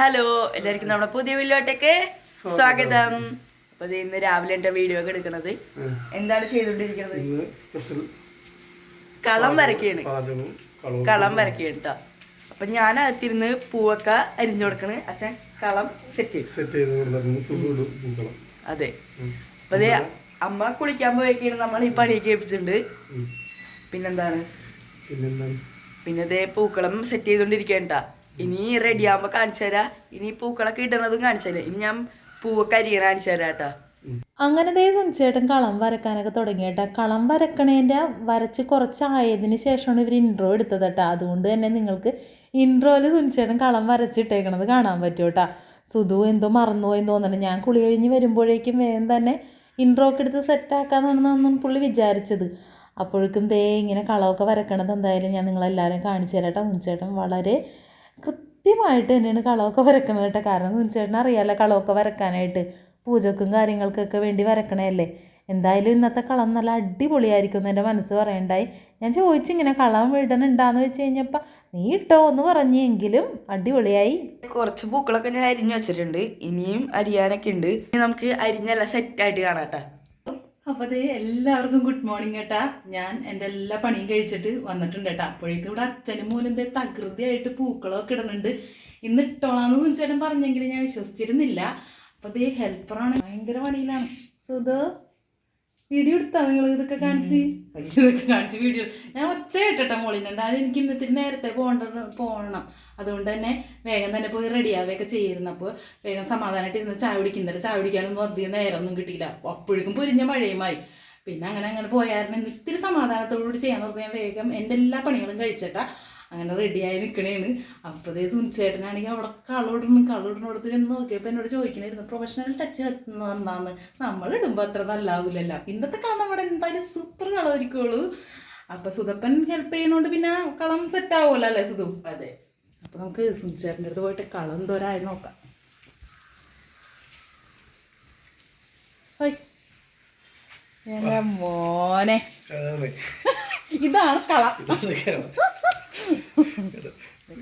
Hello എല്ലാവർക്കും നമ്മുടെ പുതിയ വീഡിയോട്ടേക്ക് സ്വാഗതം. അപ്പൊ ഇന്ന് രാവിലെ എന്റെ വീഡിയോ ഒക്കെ എടുക്കണത് എന്താണ് ചെയ്തോണ്ടിരിക്കുന്നത്? കളം വരയ്ക്കാണ് കേട്ടോ. അപ്പൊ ഞാൻ അകത്തിരുന്ന് പൂവൊക്കെ അരിഞ്ഞു കൊടുക്കണ്. അച്ഛൻ കളം സെറ്റ് ചെയ്ത്. അതെ. അപ്പൊ അതേ അമ്മ കുളിക്കാൻ പോയേക്കാണ്. നമ്മൾ ഈ പണിയൊക്കെ ഏൽപ്പിച്ചിട്ടുണ്ട്. പിന്നെന്താണ് പിന്നെ അതേ പൂക്കളം സെറ്റ് ചെയ്തോണ്ടിരിക്കണ്ടാ. ഇനി റെഡി ആകുമ്പോ കാണിച്ചു തരാ. ഇനി പൂക്കളൊക്കെ ഇടുന്നതും കാണിച്ചു തരാം. ഇനി ഞാൻ പൂവൊക്കെ അരിയണ കാണിച്ചു തരാട്ടാ. അങ്ങനെ സുനിച്ചേട്ടൻ കളം വരക്കാനൊക്കെ തുടങ്ങിയേട്ടാ. കളം വരക്കണേൻ്റെ വരച്ച് കുറച്ചായതിന് ശേഷമാണ് ഇവർ ഇൻട്രോ എടുത്തത് കേട്ടോ. അതുകൊണ്ട് തന്നെ നിങ്ങൾക്ക് ഇൻട്രോയിൽ സുനിച്ചേട്ടൻ കളം വരച്ചിട്ടേക്കണത് കാണാൻ പറ്റും കേട്ടോ. സുധു എന്തോ മറന്നുപോയെന്ന് തോന്നണം. ഞാൻ കുളി കഴിഞ്ഞ് വരുമ്പോഴേക്കും വേഗം തന്നെ ഇൻട്രോ ഒക്കെ എടുത്ത് സെറ്റാക്കാന്നാണെന്നൊന്നും പുള്ളി വിചാരിച്ചത്. അപ്പോഴേക്കും ഇങ്ങനെ കളമൊക്കെ വരക്കണത് എന്തായാലും ഞാൻ നിങ്ങളെല്ലാവരും കാണിച്ചു തരാം കേട്ടോ. സുനിച്ചേട്ടൻ വളരെ കൃത്യമായിട്ട് തന്നെയാണ് കളമൊക്കെ വരക്കണത് കേട്ടോ. കാരണം സുനിച്ചേട്ടന് അറിയാമല്ലോ കളമൊക്കെ വരക്കാനായിട്ട്, പൂജക്കും കാര്യങ്ങൾക്കൊക്കെ വേണ്ടി വരക്കണതല്ലേ. എന്തായാലും ഇന്നത്തെ കളം നല്ല അടിപൊളിയായിരിക്കും എന്ന് എൻ്റെ മനസ്സ് പറയണ്ടായി. ഞാൻ ചോദിച്ചിങ്ങനെ കളം ഇടണുണ്ടാന്ന് വെച്ച് കഴിഞ്ഞപ്പോൾ നീ ഇട്ടോ എന്ന് പറഞ്ഞെങ്കിലും അടിപൊളിയായി. കുറച്ച് പൂക്കളൊക്കെ ഞാൻ അരിഞ്ഞു വെച്ചിട്ടുണ്ട്. ഇനിയും അരിയാനൊക്കെ ഉണ്ട്. നമുക്ക് അരിഞ്ഞെല്ലാം സെറ്റായിട്ട് കാണാം കേട്ടാ. അപ്പോൾ അത് എല്ലാവർക്കും ഗുഡ് മോർണിംഗ് കേട്ടാ. ഞാൻ എൻ്റെ എല്ലാ പണിയും കഴിച്ചിട്ട് വന്നിട്ടുണ്ട് കേട്ടോ. അപ്പോഴേക്കും ഇവിടെ അച്ഛനും മൂലം തകൃതിയായിട്ട് പൂക്കളമൊക്കെ ഇടുന്നുണ്ട്. ഇന്ന് ഇട്ടോളാന്ന് സുനിച്ചേട്ടൻ പറഞ്ഞെങ്കിൽ ഞാൻ വിശ്വസിച്ചിരുന്നില്ല. അപ്പോൾ അതേ ഹെൽപ്പറാണ്, ഭയങ്കര പണിയിലാണ്. സുധു വീഡിയോ എടുത്താ നിങ്ങൾ ഇതൊക്കെ കാണിച്ച് വീഡിയോ ഞാൻ ഒച്ച കേട്ടോ മോളിന്ന്. എന്തായാലും എനിക്ക് ഇന്നത്തെ നേരത്തെ പോകണം. അതുകൊണ്ട് തന്നെ വേഗം തന്നെ പോയി റെഡിയാവുകയൊക്കെ ചെയ്യുന്നു. അപ്പോൾ വേഗം സമാധാനമായിട്ട് ഇരുന്ന് ചായ കുടിക്കുന്നില്ല. ചായ കുടിക്കാനൊന്നും അധികം നേരമൊന്നും കിട്ടിയില്ല. അപ്പോൾ അപ്പോഴേക്കും പൊരിഞ്ഞ മഴയുമായി. പിന്നെ അങ്ങനെ പോയായിരുന്നു. ഇത്തിരി സമാധാനത്തോടുകൂടി ചെയ്യാൻ നോക്കുക. ഞാൻ വേഗം എൻ്റെ എല്ലാ പണികളും കഴിച്ചിട്ടാ അങ്ങനെ റെഡിയായി നിൽക്കണേണ്. അപ്പോൾ സുനിച്ചേട്ടനാണെങ്കിൽ അവിടെ കളോടിനോടത്ത് ചെന്ന് നോക്കിയപ്പോൾ എന്നോട് ചോദിക്കണായിരുന്നു പ്രൊഫഷണൽ ടച്ച് വന്നാന്ന്. നമ്മളിടുമ്പോൾ അത്ര നല്ലാവൂലല്ലോ. ഇന്നത്തെ കളം നമ്മുടെ എന്തായാലും സൂപ്പർ കളമായിരിക്കുള്ളൂ. അപ്പോൾ സുധപ്പൻ ഹെൽപ്പ് ചെയ്യണോണ്ട് പിന്നെ കളം സെറ്റ് ആവുമല്ലോ അല്ലേ സുധു? അതെ. അപ്പോൾ നമുക്ക് സുനിച്ചേട്ടൻ്റെ അടുത്ത് പോയിട്ട് കളം എന്തോരായി നോക്കാം. എൻ്റെ മോനെ ഇതാണ് കളം.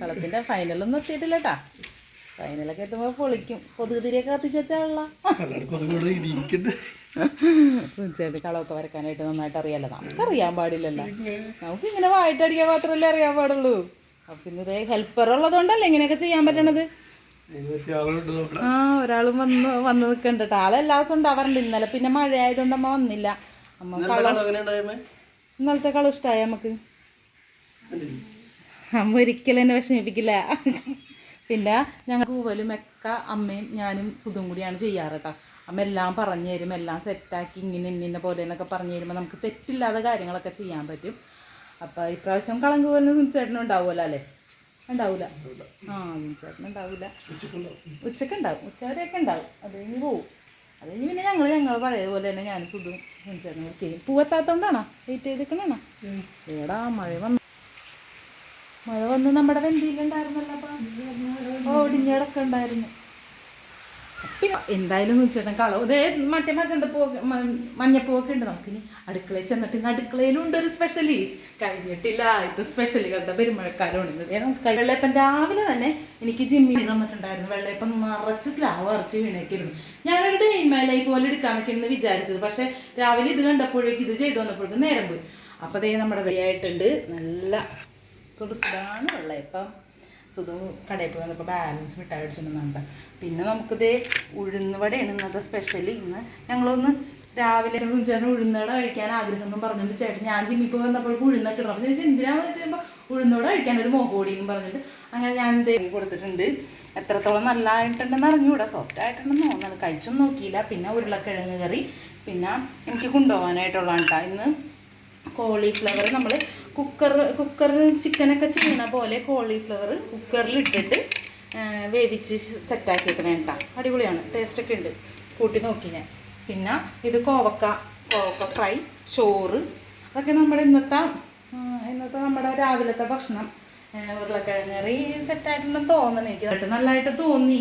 കളത്തിന്റെ ഫൈനലൊന്നും എത്തിയിട്ടില്ല കേട്ടാ. ഫൈനലൊക്കെ എത്തുമ്പോൾ പൊളിക്കും. കൊതുക് തിരിയൊക്കെ കത്തിച്ച് വെച്ചാലുള്ള തീർച്ചയായിട്ടും കളമൊക്കെ വരക്കാനായിട്ട് നന്നായിട്ട് അറിയാമല്ലോ. നമുക്കറിയാൻ പാടില്ലല്ലോ. നമുക്ക് ഇങ്ങനെ വായിട്ടടിക്കാൻ മാത്രമല്ലേ അറിയാൻ പാടുള്ളൂ. അപ്പം പിന്നെ ഹെൽപ്പർ ഉള്ളതുകൊണ്ടല്ലേ ഇങ്ങനെയൊക്കെ ചെയ്യാൻ പറ്റണത്. ആ ഒരാളും വന്ന് നിൽക്കണ്ട കേട്ടോ. ആളെ എല്ലാ ദിവസവും ഉണ്ടാവാറുണ്ട്. ഇന്നലെ പിന്നെ മഴ ആയതുകൊണ്ട് അമ്മ വന്നില്ല. അമ്മ ഇന്നലത്തെ കള ഇഷ്ടമായി നമുക്ക്. അമ്മ ഒരിക്കലും എന്നെ വിഷമിപ്പിക്കില്ല. പിന്നെ ഞങ്ങൾ കൂവലും ഒക്കെ അമ്മയും ഞാനും സുധും കൂടിയാണ് ചെയ്യാറ് കേട്ടോ. അമ്മ എല്ലാം പറഞ്ഞു തരും, എല്ലാം സെറ്റാക്കി ഇന്ന പോലെ എന്നൊക്കെ പറഞ്ഞു തരുമ്പോൾ നമുക്ക് തെറ്റില്ലാതെ കാര്യങ്ങളൊക്കെ ചെയ്യാൻ പറ്റും. അപ്പോൾ ഇപ്രാവശ്യം കളം കൂവലിന് സുനിച്ചേട്ടനും ഉണ്ടാവുമല്ലോ അല്ലേ? ഉണ്ടാവില്ല. സുനിച്ചേട്ടനും ഉണ്ടാവില്ല. ഉച്ചക്ക് ഉണ്ടാവും, ഉച്ചവരെയൊക്കെ ഉണ്ടാവും. അത് കഴിഞ്ഞ് പോവും. അത് കഴിഞ്ഞ് പിന്നെ ഞങ്ങൾ പഴയതുപോലെ തന്നെ ഞാനും സുധും സുനിച്ചേട്ടനും ചെയ്യും. പൂവെത്താത്തോണ്ടാണോ വെയിറ്റ് ചെയ്തിരിക്കണോ? ഏടാ മഴ വന്ന് നമ്മുടെ വെന്തിയിലുണ്ടായിരുന്നല്ലോ. അപ്പം ഓടിഞ്ഞടക്കം ഉണ്ടായിരുന്നു. പിന്നെ എന്തായാലും വെച്ചിട്ട് കളവ് ഇതേ മറ്റേ മഞ്ഞപ്പൂവൊക്കെ ഉണ്ട്. നമുക്കിനി അടുക്കളയിൽ ചെന്നിട്ട് ഇന്ന് അടുക്കളയിലുണ്ട് ഒരു സ്പെഷ്യലി കഴിഞ്ഞിട്ടില്ല. ഇത് സ്പെഷ്യലുകളുടെ പെരുമഴക്കാലമാണ്. ഇന്നതേ നമുക്ക് വെള്ളയപ്പം രാവിലെ തന്നെ എനിക്ക് ജിമ്മിൽ തന്നിട്ടുണ്ടായിരുന്നു. വെള്ളയപ്പം നിറച്ച് സ്ലാവ് അരച്ച് വീണേക്കിരുന്നു. ഞാനൊരു ഡേ ഇൻ മൈ ലൈഫ് പോലെ എടുക്കാന്നൊക്കെ ഇന്ന് വിചാരിച്ചത്. പക്ഷെ രാവിലെ ഇത് കണ്ടപ്പോഴേക്കും ഇത് ചെയ്തു വന്നപ്പോഴേക്കും നേരം പോയി. അപ്പോൾ അതേ നമ്മുടെ വെളിയായിട്ടുണ്ട്. നല്ല സുടാണ് വെള്ളയപ്പം. സുധു കടയിൽ പോയി വന്നപ്പോൾ ബാലൻസ് മിഠായി അടിച്ചിട്ടുണ്ടെന്നുണ്ട്. പിന്നെ നമുക്കിതേ ഉഴുന്നുവടയാണ് ഇന്നത്തെ സ്പെഷ്യലി. ഇന്ന് ഞങ്ങളൊന്ന് രാവിലെ ചേട്ടൻ ഉഴുന്നവട കഴിക്കാൻ ആഗ്രഹം എന്നും പറഞ്ഞിട്ട് ചേട്ടൻ ഞാൻ ജിമ്മിൽ പോയി വന്നപ്പോഴേക്കും ഉഴുന്നൊക്കെ ഇടണം. അപ്പോൾ ചോദിച്ചാൽ എന്തിനാന്ന് വെച്ച് കഴിയുമ്പോൾ ഉഴുന്നവട കഴിക്കാൻ ഒരു മോഹോടിയെന്നും പറഞ്ഞിട്ട് അങ്ങനെ ഞാൻ കൊടുത്തിട്ടുണ്ട്. എത്രത്തോളം നല്ലതായിട്ടുണ്ടെന്ന് അറിഞ്ഞുകൂടാ. സോഫ്റ്റ് ആയിട്ടുണ്ടെന്ന് തോന്നുന്നത്. കഴിച്ചൊന്നും നോക്കിയില്ല. പിന്നെ ഉരുളക്കിഴങ്ങ് കറി. പിന്നെ എനിക്ക് കൊണ്ടുപോകാനായിട്ടുള്ളതാണ് കേട്ടോ. ഇന്ന് കോളിഫ്ലവർ നമ്മൾ കുക്കറിൽ ചിക്കനൊക്കെ ചെയ്യണ പോലെ കോളിഫ്ലവർ കുക്കറിൽ ഇട്ടിട്ട് വേവിച്ച് സെറ്റാക്കി വെക്കണം കേട്ടോ. അടിപൊളിയാണ്, ടേസ്റ്റൊക്കെ ഉണ്ട്. കൂട്ടി നോക്കി ഞാൻ. പിന്നെ ഇത് കോവക്ക ഫ്രൈ, ചോറ്, അതൊക്കെയാണ് നമ്മുടെ ഇന്നത്തെ നമ്മുടെ രാവിലത്തെ ഭക്ഷണം. ഉരുളക്കിഴങ്ങ് കറി സെറ്റായിട്ടുണ്ടെന്ന് തോന്നണം. എനിക്ക് നല്ലതായിട്ട് തോന്നി.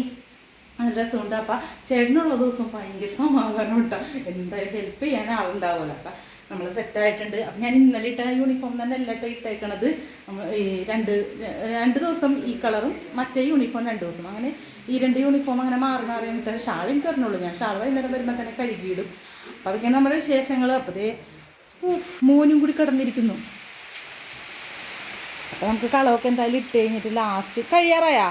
നല്ല രസമുണ്ട്. അപ്പം ചേട്ടനുള്ള ദിവസം ഭയങ്കര സമാധാനം കേട്ടോ. എന്തായാലും ഹെൽപ്പ് ചെയ്യാൻ ആളുണ്ടാവുമല്ലോ. അപ്പം നമ്മൾ സെറ്റായിട്ടുണ്ട്. അപ്പം ഞാൻ ഇന്നലെ ഇട്ട യൂണിഫോം തന്നെ അല്ല ഇട്ടേക്കണത്. നമ്മൾ ഈ രണ്ട് ദിവസം ഈ കളറും മറ്റേ യൂണിഫോം 2 ദിവസം അങ്ങനെ ഈ 2 യൂണിഫോം അങ്ങനെ മാറി മാറിയിട്ട് ഷാൾ എനിക്ക് പറഞ്ഞുള്ളൂ. ഞാൻ ഷാൾ വൈകുന്നേരം വരുമ്പോൾ തന്നെ കഴുകിയിടും. അപ്പം അതൊക്കെയാണ് നമ്മുടെ വിശേഷങ്ങൾ. അപ്പോഴേ മോനും കൂടി കിടന്നിരിക്കുന്നു. അപ്പം നമുക്ക് കളമൊക്കെ എന്തായാലും ഇട്ട് കഴിഞ്ഞിട്ട് ലാസ്റ്റ് കഴിയാറായാ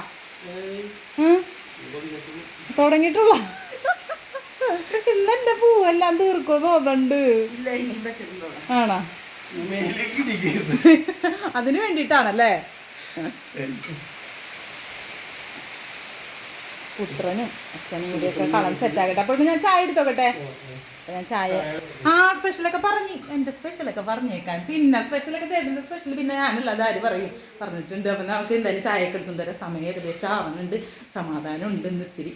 തുടങ്ങിയിട്ടുള്ള ഇന്നെന്റെ പൂവെല്ലാം തീർക്കോ തോന്നുന്നുണ്ട്. ആണോ? അതിന് വേണ്ടിയിട്ടാണല്ലേ. പുത്രനും അച്ഛനും കൂടിയൊക്കെ കളം സെറ്റാക്കട്ടെ. അപ്പോൾ ഞാൻ ചായ എടുത്തോക്കട്ടെ. ഞാൻ ചായ സ്പെഷ്യലൊക്കെ പറഞ്ഞു. എൻ്റെ സ്പെഷ്യലൊക്കെ പറഞ്ഞേക്കാൻ. പിന്നെ സ്പെഷ്യലൊക്കെ ചേട്ടൻ്റെ സ്പെഷ്യൽ പിന്നെ ഞാനല്ല അതാര് പറഞ്ഞിട്ടുണ്ട്. അപ്പം നമുക്ക് എന്തായാലും ചായയൊക്കെ എടുത്തു തരാം. സമയം ഏകദേശം ആവുന്നുണ്ട്. സമാധാനം ഉണ്ട് ഇന്ന് ഇത്തിരി.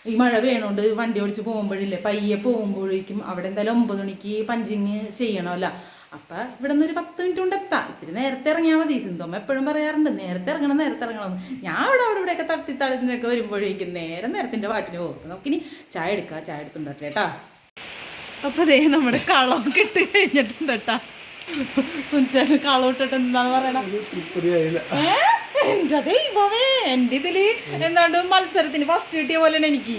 ഈ മഴ വേണോണ്ട് വണ്ടി ഓടിച്ച് പോകുമ്പോഴില്ലേ, പയ്യെ പോകുമ്പോഴേക്കും അവിടെ എന്തായാലും 9 മണിക്ക് പഞ്ചിങ് ചെയ്യണമല്ല. അപ്പം ഇവിടെ നിന്ന് ഒരു 10 മിനിറ്റ് കൊണ്ട് എത്താം. ഇത്തിരി നേരത്തെ ഇറങ്ങിയാൽ മതി. സിന്ധമ്മ എപ്പോഴും പറയാറുണ്ട് നേരത്തെ ഇറങ്ങണം. ഞാൻ ഇവിടെയൊക്കെ തട്ടിത്തളിഞ്ഞൊക്കെ വരുമ്പോഴേക്കും നേരത്തിൻ്റെ പാട്ടിന് പോകും. നമുക്കിനി ചായ എടുക്കാം. ചായ എടുത്തുണ്ടട്ടെ കേട്ടാ. അപ്പോൾ അതേ നമ്മുടെ കളമൊക്കെ ഇട്ട് കഴിഞ്ഞിട്ടുണ്ട് കേട്ടാ. സുനിച്ചേട്ടൻ കളം ഇട്ടിട്ട് എന്താന്ന് പറയണം. എൻ്റെ ദൈവമേ, എൻ്റെ ഇതില് എന്താണ്ട് മത്സരത്തിന് ഫസ്റ്റ് കിട്ടിയ പോലെയാണ് എനിക്ക്.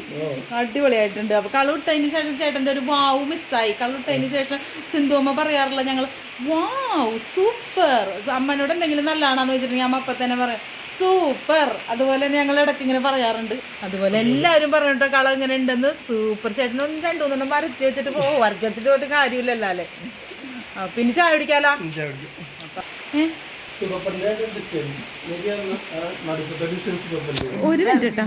അടിപൊളിയായിട്ടുണ്ട്. അപ്പൊ കളവിട്ടതിന് ശേഷം ചേട്ടൻ്റെ ഒരു വാവ് മിസ്സായി. കളവിട്ടതിന് ശേഷം സിന്ധുമ്മ പറയാറില്ല ഞങ്ങൾ വാവ് സൂപ്പർ. അമ്മനോട് എന്തെങ്കിലും നല്ലതാണെന്ന് വെച്ചിട്ടുണ്ടെങ്കിൽ അമ്മ അപ്പം തന്നെ പറയാം സൂപ്പർ. അതുപോലെ തന്നെ ഞങ്ങൾ ഇടയ്ക്ക് ഇങ്ങനെ പറയാറുണ്ട്. അതുപോലെ എല്ലാവരും പറഞ്ഞിട്ടോ കളം ഇങ്ങനെ ഉണ്ടെന്ന്. സൂപ്പർ. ചേട്ടനൊന്നും 2-3 വരച്ച് വെച്ചിട്ട് വരച്ചെത്തിട്ട് പോയിട്ട് കാര്യമില്ലല്ലോ അല്ലേ. പിന്നെ ചായ കുടിക്കാലോ. ഒരു മിനിറ്റ് കേട്ടോ.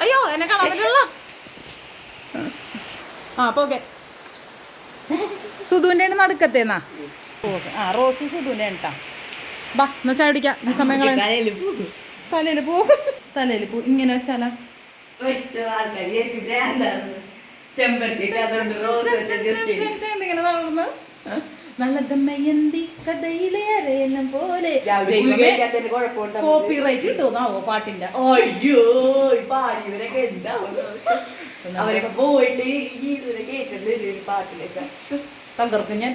അയ്യോ എന്നെ കാണാൻ പറ്റുള്ള. അപ്പൊ ഓക്കെ. സുധുവിൻ്റെ നടുക്കത്തേന്നാ. റോസ് സുധുവിൻ്റെ കേട്ടാ. ബാ എന്നാ ചായ കുടിക്കാം. ഈ സമയങ്ങൾ തലയിൽ പൂ ഇങ്ങനെ വെച്ചാലോ. എന്തെങ്കിലും നടന്ന് നല്ലതമ്മയന്തി കഥയിലെ അരയണം പോലെ. കോപ്പിറൈറ്റ് കിട്ടുന്നാവോ പാട്ടിന്റെ? അയ്യോ പാടിയവരൊക്കെ എന്താവും. അവരൊക്കെ പോയിട്ട് പാട്ടിലൊക്കെ തകർക്കും ഞാൻ.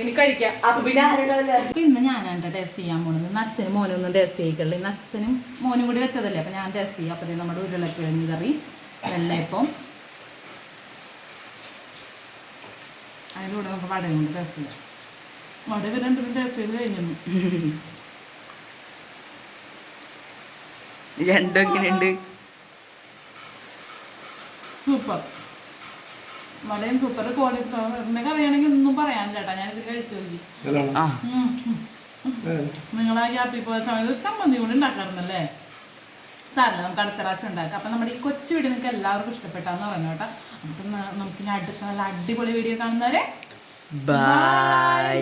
ഇനി കഴിക്കാം. അപ്പൊ പിന്നെ ആരുണ്ടാവില്ല. ഇന്ന് ഞാനാണ് ടേസ്റ്റ് ചെയ്യാൻ പോണത്. ഇന്ന് അച്ഛനും മോനും ഒന്നും ടേസ്റ്റ് ചെയ്യിക്കുള്ളൂ. ഇന്ന് അച്ഛനും മോനും കൂടി വെച്ചതല്ലേ. അപ്പം ഞാൻ ടേസ്റ്റ് ചെയ്യാം. അപ്പം നമ്മുടെ ഉരുളക്കിഴങ്ങ് കറി, വെള്ളയപ്പം, അതിൻ്റെ കൂടെ നമുക്ക് വടയും കൊണ്ട് ടേസ്റ്റ് ചെയ്യാം. വട രണ്ടും ടേസ്റ്റ് ചെയ്ത് കഴിഞ്ഞു. രണ്ടും എങ്ങനെയുണ്ട്? സൂപ്പർ. വടയും സൂപ്പർ. കോളിഫ്ലവറിന്റെ കറിയാണെങ്കിൽ ഒന്നും പറയാനില്ല കേട്ടോ. ഞാനിത് കഴിച്ചു നോക്കി. നിങ്ങളാ ഗ്യാപ്പിൽ പോയ സമയത്ത് ചമ്മന്തി കൂടി ഉണ്ടാക്കാറുണ്ടല്ലേ. സാറില്ല, നമുക്ക് അടുത്ത പ്രാവശ്യം ഉണ്ടാക്കാം. അപ്പം നമ്മുടെ ഈ കൊച്ചു വീഡിയോ നിങ്ങൾക്ക് എല്ലാവർക്കും ഇഷ്ടപ്പെട്ടാന്ന് പറഞ്ഞു കേട്ടോ. നമുക്ക് അടുത്ത നല്ല അടിപൊളി വീഡിയോ കാണുന്നവരെ ബൈ.